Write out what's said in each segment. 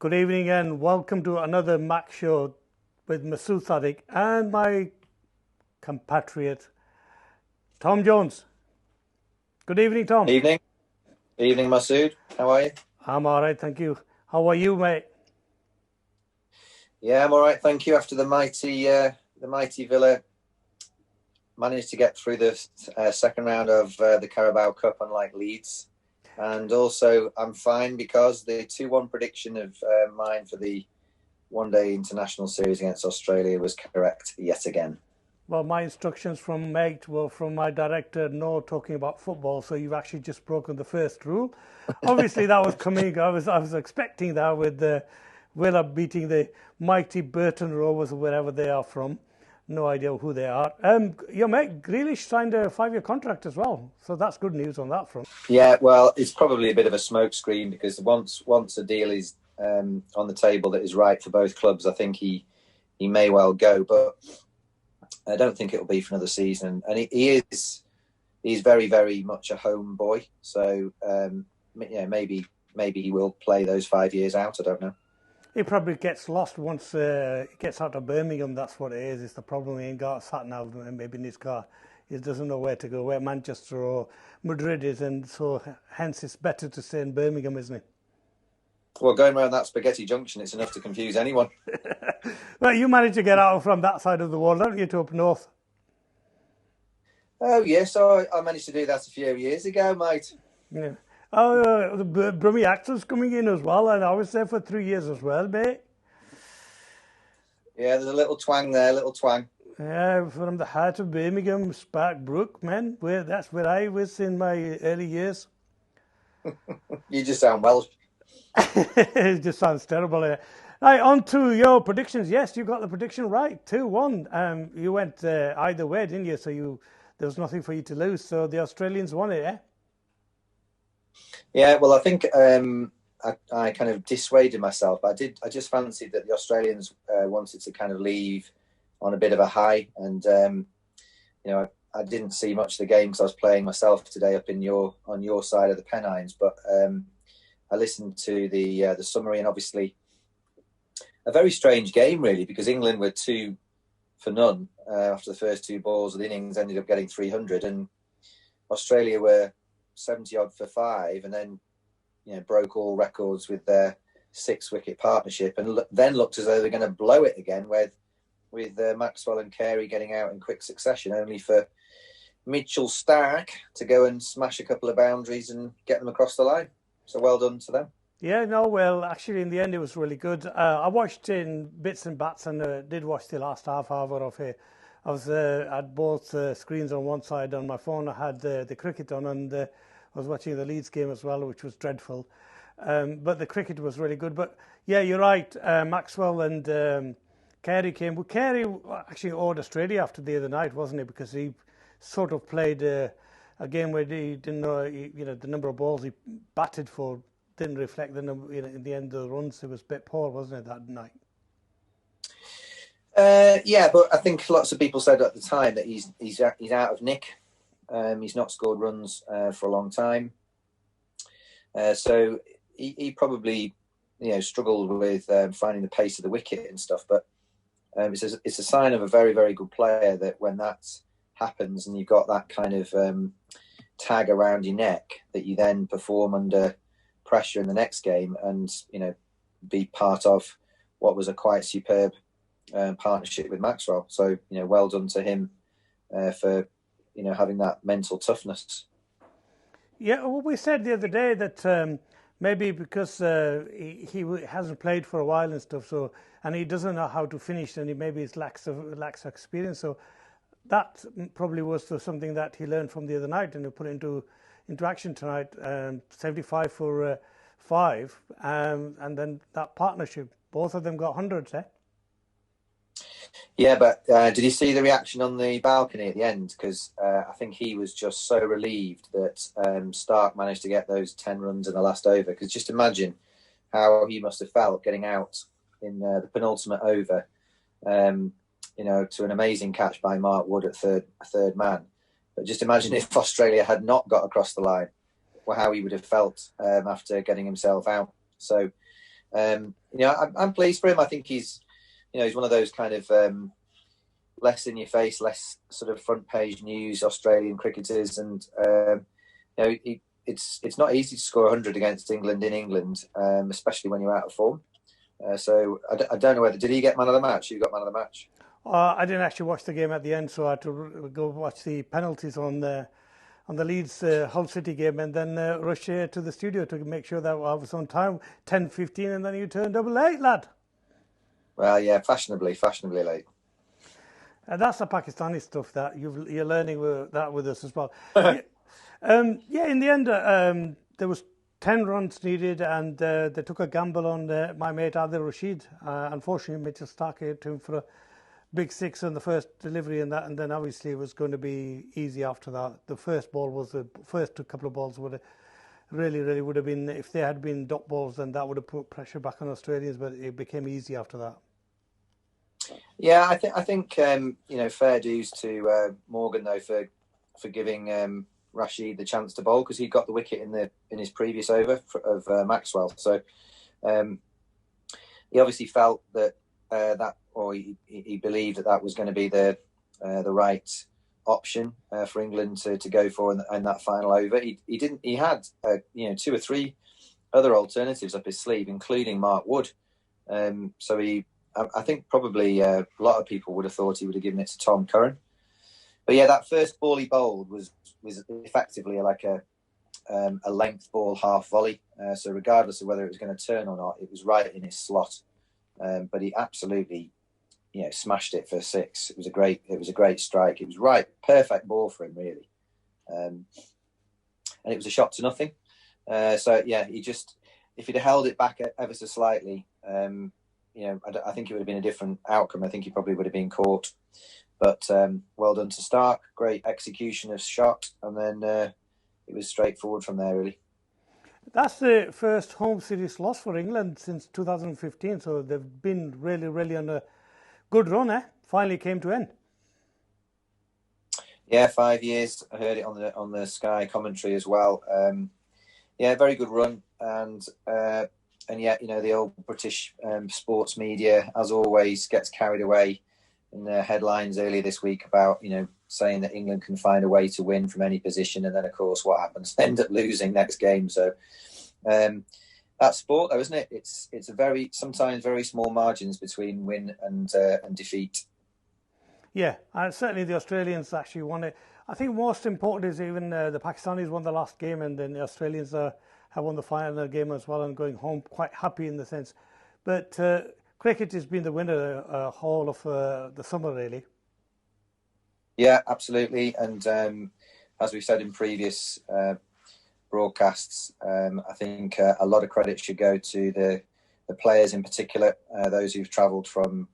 Good evening and welcome to another Mac show with Masood Sadiq and my compatriot Tom Jones. Good evening, Tom. Evening. Evening, Masood. How are you? I'm all right, thank you. How are you, mate? Yeah, I'm all right, thank you. After the mighty Villa managed to get through the second round of the Carabao Cup, unlike Leeds. And also, I'm fine because the 2-1 prediction of mine for the one-day international series against Australia was correct yet again. Well, my instructions from Meg were from my director, no talking about football, so you've actually just broken the first rule. Obviously, that was coming. I was expecting that with Villa beating the mighty Burton Rovers or wherever they are from. No idea who they are. Your mate Grealish signed a 5-year contract as well, so that's good news on that front. Yeah, well, it's probably a bit of a smokescreen because once a deal is on the table that is right for both clubs, I think he may well go, but I don't think it'll be for another season. And he's very, very much a home boy, so maybe he will play those 5 years out. I don't know. He probably gets lost once he gets out of Birmingham. That's what it is. It's the problem. He ain't got a sat nav maybe in his car. He doesn't know where to go, where Manchester or Madrid is, and so hence it's better to stay in Birmingham, isn't it? Well, going around that spaghetti junction, it's enough to confuse anyone. Well, you managed to get out from that side of the world, don't you, to up north? Oh, yes, I managed to do that a few years ago, mate. Yeah. Oh, the Brummie actor's coming in as well, and I was there for 3 years as well, mate. Yeah, there's a little twang there, little twang. Yeah, from the heart of Birmingham, Spark Brook, man. That's where I was in my early years. You just sound Welsh. It just sounds terrible. Right, on to your predictions. Yes, you got the prediction right, 2-1. You went either way, didn't you? So there was nothing for you to lose. So the Australians won it, yeah? Yeah, well, I think I kind of dissuaded myself. I just fancied that the Australians wanted to kind of leave on a bit of a high, and I didn't see much of the game because I was playing myself today up on your side of the Pennines. But I listened to the summary, and obviously a very strange game, really, because England were 2 for none after the first 2 balls of the innings, ended up getting 300, and Australia were 70 odd for 5, and then broke all records with their 6-wicket partnership, and then looked as though they're going to blow it again with Maxwell and Carey getting out in quick succession, only for Mitchell Starc to go and smash a couple of boundaries and get them across the line. So well done to them. Yeah, no, well, actually, in the end, it was really good. I watched in bits and bats and did watch the last half hour of it. I was at both screens on one side. On my phone, I had the cricket on, and I was watching the Leeds game as well, which was dreadful. But the cricket was really good. But yeah, you're right. Maxwell and Carey came. Well, Carey actually owed Australia after the other night, wasn't he? Because he sort of played a game where he didn't know, the number of balls he batted for didn't reflect the number. In the end of the runs, it was a bit poor, wasn't it, that night? Yeah, but I think lots of people said at the time that he's out of nick. He's not scored runs for a long time, so he probably struggled with finding the pace of the wicket and stuff. But it's a sign of a very, very good player that when that happens and you've got that kind of tag around your neck, that you then perform under pressure in the next game and be part of what was a quite superb partnership with Maxwell. So well done to him for having that mental toughness. Yeah, well, we said the other day that maybe because he hasn't played for a while and stuff, so and he doesn't know how to finish, and he maybe lacks experience. So that probably was something that he learned from the other night and he put into action tonight. 75 for 5, and then that partnership, both of them got hundreds, eh? Yeah, but did you see the reaction on the balcony at the end? Because I think he was just so relieved that Starc managed to get those 10 runs in the last over. Because just imagine how he must have felt getting out in the penultimate over, to an amazing catch by Mark Wood at third man. But just imagine if Australia had not got across the line, how he would have felt after getting himself out. So I'm pleased for him. I think he's one of those kind of less in your face, less sort of front page news Australian cricketers, and it's not easy to score 100 against England in England, especially when you're out of form. So I don't know whether did he get man of the match? Who got man of the match? I didn't actually watch the game at the end, so I had to go watch the penalties on the Leeds Hull City game, and then rush here to the studio to make sure that I was on time, 10:15, and then you turned up late, lad. Well, yeah, fashionably late. That's the Pakistani stuff that you're learning with us as well. In the end, there was 10 runs needed, and they took a gamble on my mate Adil Rashid. Unfortunately, Mitchell Stark hit him for a big six on the first delivery, and then obviously it was going to be easy after that. The first couple of balls would have really would have been, if they had been dot balls, then that would have put pressure back on Australians, but it became easy after that. Yeah, I think fair dues to Morgan though for giving Rashid the chance to bowl, because he got the wicket in his previous over of Maxwell. So he obviously felt that he believed that was going to be the right option for England to go for in that final over. He had 2 or 3 other alternatives up his sleeve, including Mark Wood. I think probably a lot of people would have thought he would have given it to Tom Curran. But yeah, that first ball he bowled was effectively like a length ball half volley. So regardless of whether it was going to turn or not, it was right in his slot. But he absolutely, smashed it for 6. It was a great strike. It was right, perfect ball for him, really. And it was a shot to nothing. If he'd have held it back ever so slightly, I think it would have been a different outcome. I think he probably would have been caught. But well done to Stark. Great execution of shot, and then it was straightforward from there, really. That's the first home series loss for England since 2015, so they've been really on a good run, Finally came to end. Yeah, 5 years. I heard it on the Sky commentary as well. Very good run, and yet the old British sports media, as always, gets carried away in the headlines earlier this week about saying that England can find a way to win from any position, and then of course what happens? They end up losing next game. So that's sport, though, isn't it? It's sometimes very small margins between win and defeat. Yeah, and certainly the Australians actually won it. I think most important is even the Pakistanis won the last game, and then the Australians have won the final game as well, and going home quite happy in the sense. But cricket has been the winner whole of the summer, really. Yeah, absolutely. And as we've said in previous broadcasts, I think a lot of credit should go to the players in particular, those who've travelled from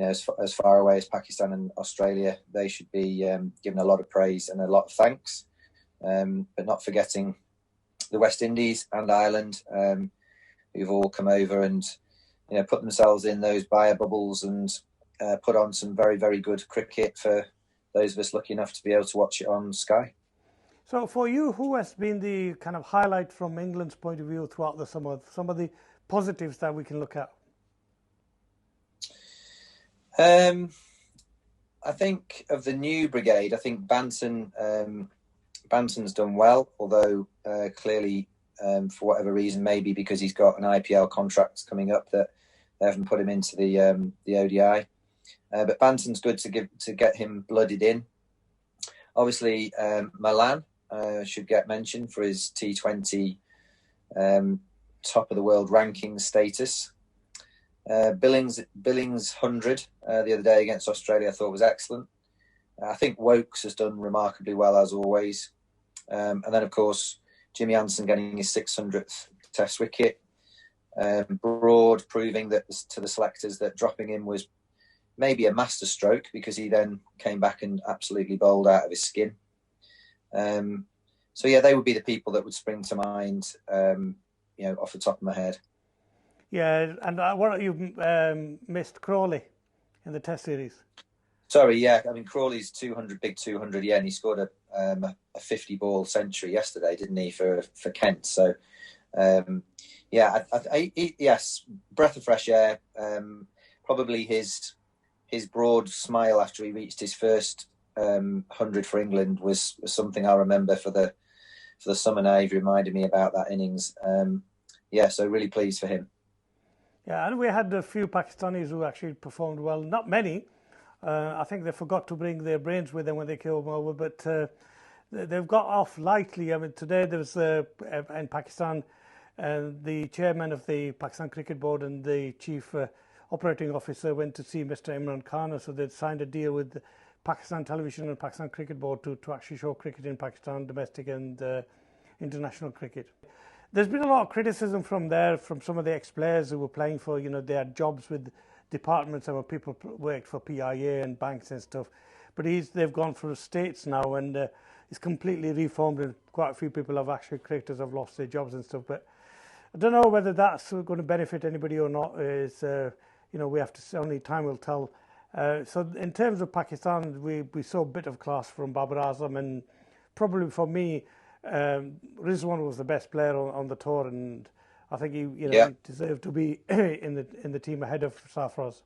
as far away as Pakistan and Australia. They should be given a lot of praise and a lot of thanks, but not forgetting the West Indies and Ireland, who've all come over and put themselves in those buyer bubbles and put on some very, very good cricket for those of us lucky enough to be able to watch it on Sky. So for you, who has been the kind of highlight from England's point of view throughout the summer? Some of the positives that we can look at? I think of the new brigade, I think Banton's done well, although clearly for whatever reason, maybe because he's got an IPL contract coming up, that they haven't put him into the ODI. But Banton's good to get him blooded in. Obviously, Malan should get mentioned for his T20 top of the world ranking status. Billings 100 the other day against Australia I thought was excellent. I think Wokes has done remarkably well as always. And then of course Jimmy Anderson getting his 600th Test wicket. Broad proving that to the selectors that dropping him was maybe a masterstroke, because he then came back and absolutely bowled out of his skin. So yeah, they would be the people that would spring to mind, off the top of my head. Yeah, and what you missed Crawley in the Test series? Sorry, yeah, I mean Crawley's 200, big 200, yeah, and he scored a 50-ball century yesterday, didn't he, for Kent? So Yeah, yes, breath of fresh air. Probably his broad smile after he reached his first 100 for England was something I remember for the summer now. You've reminded me about that innings. Yeah, so really pleased for him. Yeah, and we had a few Pakistanis who actually performed well. Not many. I think they forgot to bring their brains with them when they came over, but they've got off lightly. I mean, today there was in Pakistan, the chairman of the Pakistan Cricket Board and the chief operating officer went to see Mr. Imran Khan, so they'd signed a deal with Pakistan Television and Pakistan Cricket Board to actually show cricket in Pakistan, domestic and international cricket. There's been a lot of criticism from some of the ex-players who were playing for, they had jobs with departments and where people worked for PIA and banks and stuff. But they've gone for the States now, and it's completely reformed, and quite a few people cricketers have lost their jobs and stuff. But I don't know whether that's going to benefit anybody or not. We have to, only time will tell. So in terms of Pakistan, we saw a bit of class from Babar Azam, and probably for me, Rizwan was the best player on the tour, and I think he deserved to be in the team ahead of Sarfraz.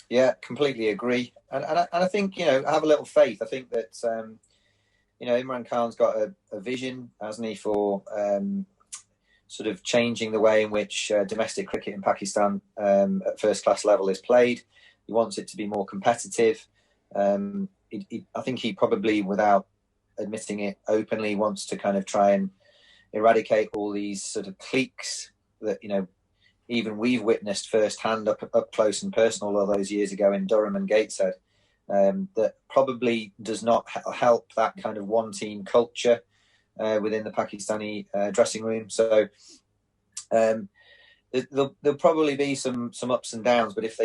Yeah, completely agree, and I think I have a little faith. I think that Imran Khan's got a vision, hasn't he, for sort of changing the way in which domestic cricket in Pakistan at first class level is played. He wants it to be more competitive. I think he probably, without admitting it openly, wants to kind of try and eradicate all these sort of cliques that even we've witnessed firsthand up close and personal all those years ago in Durham and Gateshead. That probably does not help that kind of one team culture within the Pakistani dressing room. So there'll probably be some ups and downs, but if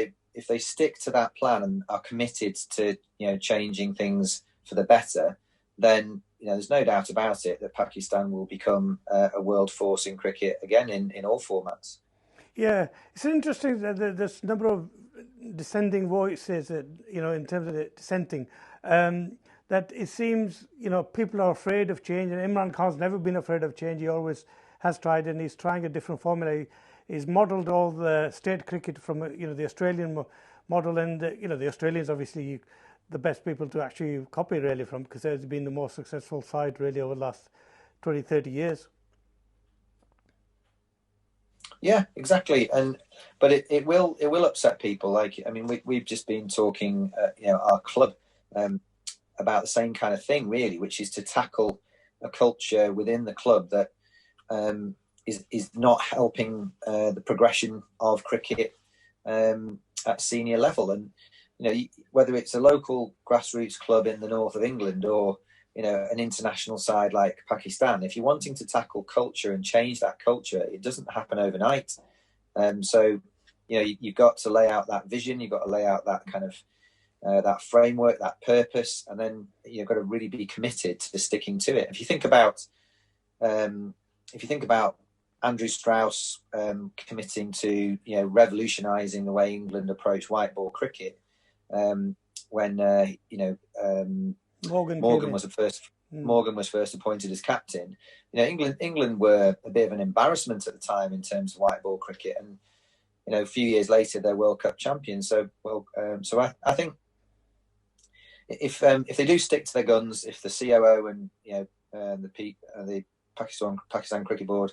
they stick to that plan and are committed to changing things for the better, then there's no doubt about it that Pakistan will become a world force in cricket again in all formats. Yeah, it's interesting that there's a number of dissenting voices that, in terms of the dissenting, that it seems, people are afraid of change, and Imran Khan's never been afraid of change. He always has tried, and he's trying a different formula. He's modelled all the state cricket from, the Australian model, and, the Australians obviously the best people to actually copy really from, because they've been the most successful side really over the last 20, 30 years. Yeah, exactly, but it will upset people. Like, I mean, we've just been talking, our club, about the same kind of thing, really, which is to tackle a culture within the club that is not helping the progression of cricket at senior level. And whether it's a local grassroots club in the north of England or an international side like Pakistan, if you're wanting to tackle culture and change that culture, it doesn't happen overnight. So you've got to lay out that vision, you've got to lay out that kind of that framework, that purpose, and then you've got to really be committed to sticking to it. If you think about Andrew Strauss committing to revolutionising the way England approach white ball cricket, when Morgan was first appointed as captain. England were a bit of an embarrassment at the time in terms of white ball cricket, and a few years later they're World Cup champions. So I think if they do stick to their guns, if the COO and the Pakistan Cricket Board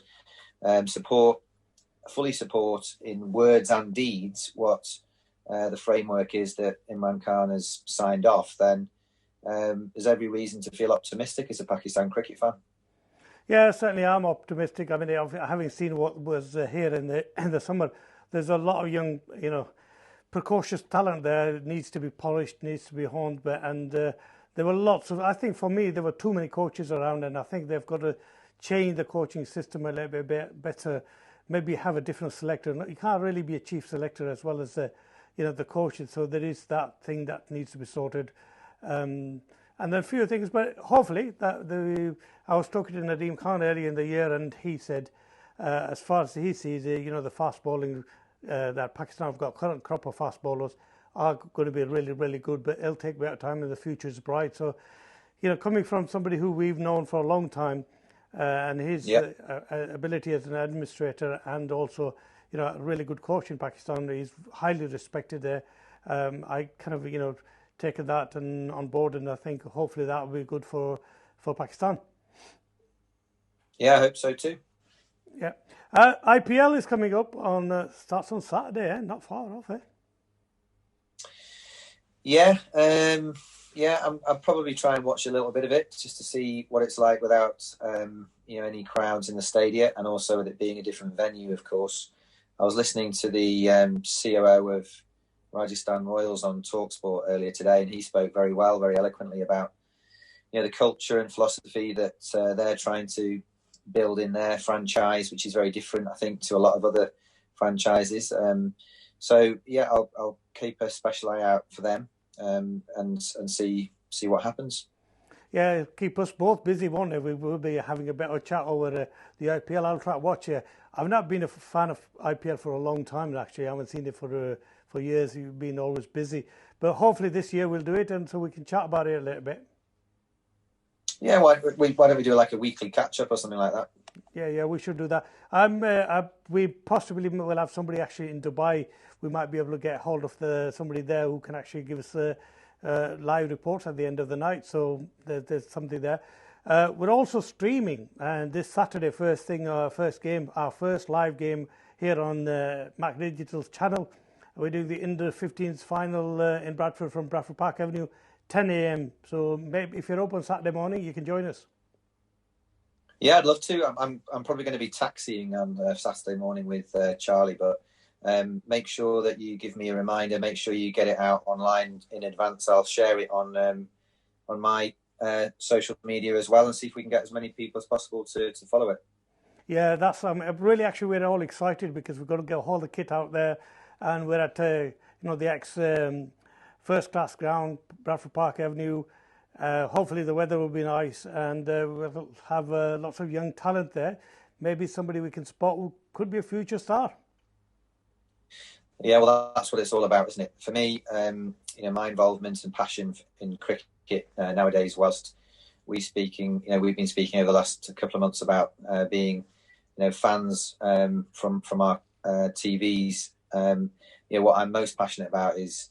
fully support in words and deeds what the framework is that Imran Khan has signed off, then there's every reason to feel optimistic as a Pakistan cricket fan. Yeah, certainly I'm optimistic. I mean, having seen what was here in the summer, there's a lot of young, precocious talent there. It needs to be polished, needs to be honed. And there were lots of, I think for me, there were too many coaches around, and I think they've got to change the coaching system a little bit better, maybe have a different selector. You can't really be a chief selector as well as, the coaches. So there is that thing that needs to be sorted. And there are a few things, but hopefully I was talking to Nadeem Khan earlier in the year, and he said, as far as he sees it, the fast bowling that Pakistan have got, current crop of fast bowlers are going to be really, really good, but it'll take a bit of time and the future is bright. So, coming from somebody who we've known for a long time, and his Yep. ability as an administrator and also, a really good coach in Pakistan. He's highly respected there. I kind of, taken that and on board, and I think hopefully that will be good for Pakistan. Yeah, I hope so too. Yeah. IPL is coming up starts on Saturday, not far off, eh? Yeah, I'll probably try and watch a little bit of it just to see what it's like without any crowds in the stadium, and also with it being a different venue, of course. I was listening to the COO of Rajasthan Royals on Talksport earlier today, and he spoke very well, very eloquently about the culture and philosophy that they're trying to build in their franchise, which is very different, I think, to a lot of other franchises. So yeah, I'll keep a special eye out for them and see what happens. Yeah, keep us both busy, won't it? We will be having a bit of a chat over the IPL. I'll try to watch it. I've not been a fan of IPL for a long time, actually. I haven't seen it for years. You've been always busy. But hopefully this year we'll do it, and so we can chat about it a little bit. Yeah, why don't we do like a weekly catch-up or something like that? Yeah, we should do that. We possibly will have somebody actually in Dubai. We might be able to get hold of somebody there who can actually give us live reports at the end of the night. So there's something there. We're also streaming, and this Saturday, first game, our first live game here on Mac Digital's channel. We're doing the under 15s final in Bradford from Bradford Park Avenue, 10 a.m. So maybe if you're up on Saturday morning, you can join us. Yeah, I'd love to. I'm probably going to be taxiing on Saturday morning with Charlie, but make sure that you give me a reminder. Make sure you get it out online in advance. I'll share it on my social media as well, and see if we can get as many people as possible to follow it. Yeah, that's really actually we're all excited because we're going to get all the kit out there, and we're at the ex first class ground, Bradford Park Avenue. Hopefully the weather will be nice, and we'll have lots of young talent there. Maybe somebody we can spot who could be a future star. Yeah, well, that's what it's all about, isn't it? For me, my involvement and passion in cricket nowadays, whilst we've been speaking over the last couple of months about being, fans from our TVs. What I'm most passionate about is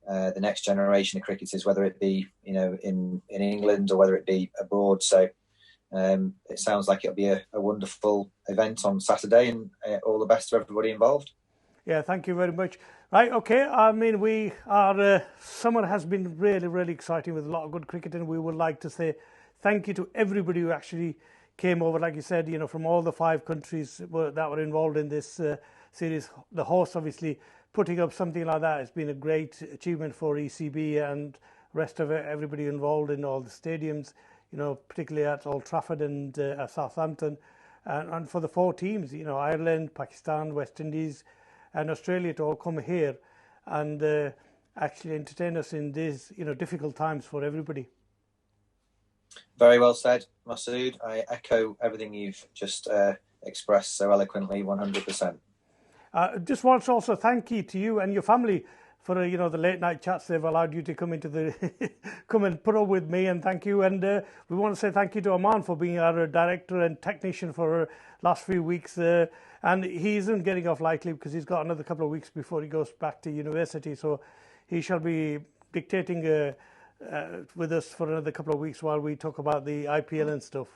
the next generation of cricketers, whether it be in England or whether it be abroad. So it sounds like it'll be a wonderful event on Saturday, and all the best to everybody involved. Yeah, thank you very much. Right, okay. I mean, our summer has been really, really exciting with a lot of good cricket, and we would like to say thank you to everybody who actually came over, like you said, from all the 5 countries that were involved in this series. The host, obviously, putting up something like that has been a great achievement for ECB and rest of everybody involved in all the stadiums, particularly at Old Trafford and at Southampton. And for the 4 teams, Ireland, Pakistan, West Indies, and Australia to all come here and actually entertain us in these difficult times for everybody. Very well said, Masood. I echo everything you've just expressed so eloquently, 100%. Just want to also thank you to you and your family for the late night chats. They've allowed you to come into come and put up with me, and thank you. And we want to say thank you to Aman for being our director and technician for last few weeks. And he isn't getting off lightly because he's got another couple of weeks before he goes back to university. So he shall be dictating with us for another couple of weeks while we talk about the IPL and stuff.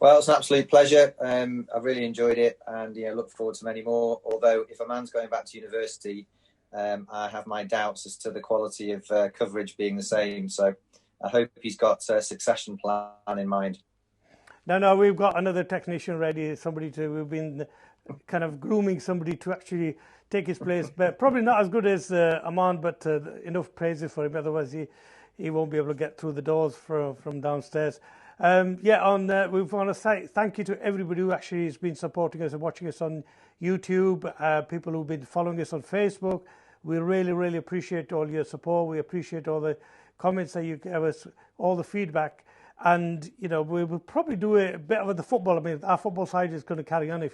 Well, it's an absolute pleasure. I've really enjoyed it, and look forward to many more. Although if a man's going back to university, I have my doubts as to the quality of coverage being the same. So I hope he's got a succession plan in mind. No, we've got another technician ready. We've been kind of grooming somebody to actually take his place, but probably not as good as Aman, but enough praises for him. Otherwise, he won't be able to get through the doors from downstairs. We want to say thank you to everybody who actually has been supporting us and watching us on YouTube, people who've been following us on Facebook. We really, really appreciate all your support. We appreciate all the comments that you give us, all the feedback. And, we will probably do a bit of the football. I mean, our football side is going to carry on.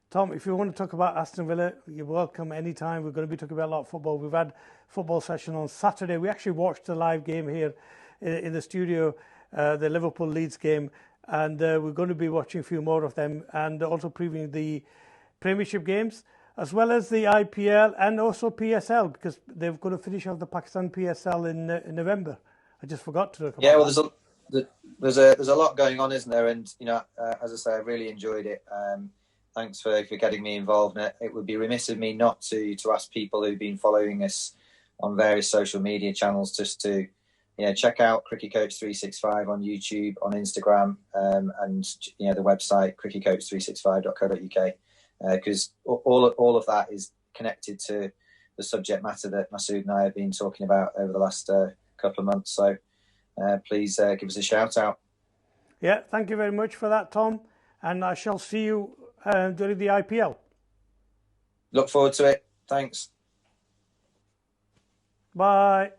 Tom, if you want to talk about Aston Villa, you're welcome anytime. We're going to be talking about a lot of football. We've had football session on Saturday. We actually watched the live game here in the studio, the Liverpool-Leeds game. and we're going to be watching a few more of them, and also previewing the Premiership games, as well as the IPL and also PSL, because they've got to finish off the Pakistan PSL in November. I just forgot to talk about there's a lot going on, isn't there? And as I say, I really enjoyed it. Thanks for getting me involved in it. It would be remiss of me not to ask people who've been following us on various social media channels just to check out Cricket Coach 365 on YouTube, on Instagram, and the website cricketcoach365.co.uk, because all of that is connected to the subject matter that Masood and I have been talking about over the last couple of months. So please give us a shout out. Yeah, thank you very much for that, Tom. And I shall see you during the IPL. Look forward to it. Thanks. Bye.